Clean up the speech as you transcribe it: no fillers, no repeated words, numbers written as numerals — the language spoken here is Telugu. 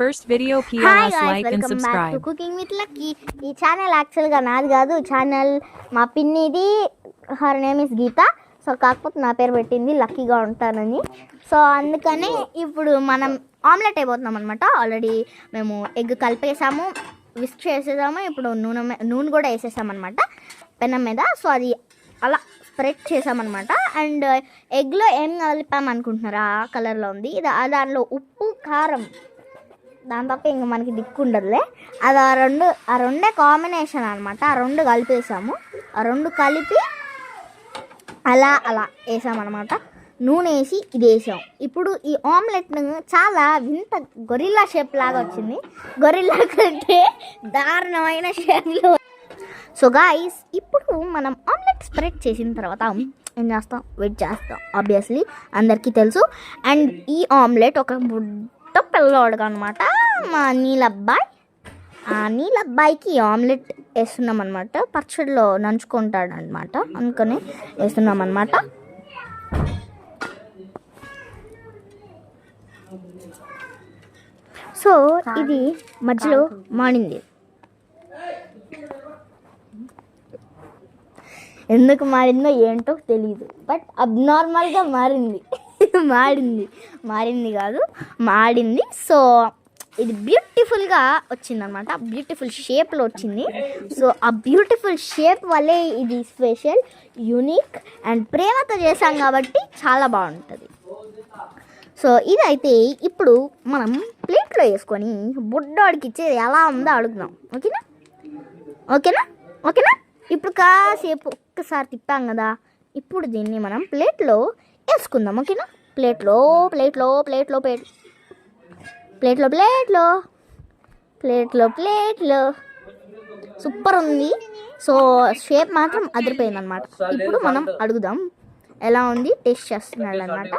First video Hi PLS guys, like and welcome back to subscribe. Cooking with Lucky. ఈ ఛానల్ యాక్చువల్గా నాది కాదు, ఛానల్ మా పిన్నిది. Her name is Geeta. So కాకపోతే నా పేరు పెట్టింది లక్కీగా ఉంటానని. సో అందుకనే ఇప్పుడు మనం ఆమ్లెట్ అయిపోతున్నాం అనమాట. ఆల్రెడీ మేము ఎగ్ కలిపేసాము, విస్క్ చేసేసాము. ఇప్పుడు నూనె కూడా వేసేసామన్నమాట పెనం మీద. సో అది అలా స్ప్రెడ్ చేసామన్నమాట. అండ్ ఎగ్లో ఏం కలిపామనుకుంటున్నారా? ఆ కలర్లో ఉంది. దానిలో ఉప్పు, కారం, దాని తప్ప ఇంక మనకి దిక్కు ఉండదులే. అది ఆ రెండే కాంబినేషన్ అనమాట. ఆ రెండు కలిపేసాము. ఆ రెండు కలిపి అలా వేసామన్నమాట. నూనె వేసి ఇది వేసాం. ఇప్పుడు ఈ ఆమ్లెట్ను చాలా వింత గొరిల్లా షేప్ లాగా వచ్చింది. గొరిల్లా కంటే దారుణమైన షేప్లో. సో గాయ్స్, ఇప్పుడు మనం ఆమ్లెట్ స్ప్రెడ్ చేసిన తర్వాత ఏం చేస్తాం? వెయిట్ చేస్తాం. ఆబ్వియస్లీ అందరికీ తెలుసు. అండ్ ఈ ఆమ్లెట్ ఒక పిల్లోడుగా అనమాట, మా నీలబ్బాయి. ఆ నీలబ్బాయికి ఆమ్లెట్ వేస్తున్నాం అనమాట. పచ్చడిలో నంచుకుంటాడు అనమాట, అందుకని వేస్తున్నాం అనమాట. సో ఇది మధ్యలో మాడింది. ఎందుకు మారిందో ఏంటో తెలీదు, బట్ అబ్నార్మల్గా మాడింది. సో ఇది బ్యూటిఫుల్గా వచ్చిందనమాట. బ్యూటిఫుల్ షేప్లో వచ్చింది. సో ఆ బ్యూటిఫుల్ షేప్ వల్లే ఇది స్పెషల్, యూనిక్ అండ్ ప్రేమతో చేసాం కాబట్టి చాలా బాగుంటుంది. సో ఇదైతే ఇప్పుడు మనం ప్లేట్లో వేసుకొని బుడ్డోడికి ఇచ్చేది ఎలా ఉందో అడుగుదాం. ఓకేనా. ఇప్పుడు కాసేపు ఒక్కసారి తిప్పాం కదా, ఇప్పుడు దీన్ని మనం ప్లేట్లో వేసుకుందాం. ఓకేనా? ప్లేట్లో సూపర్ ఉంది. సో షేప్ మాత్రం అదిరిపోయిందనమాట. ఇప్పుడు మనం అడుగుదాం ఎలా ఉంది. టేస్ట్ చేస్తున్నాడు అనమాట.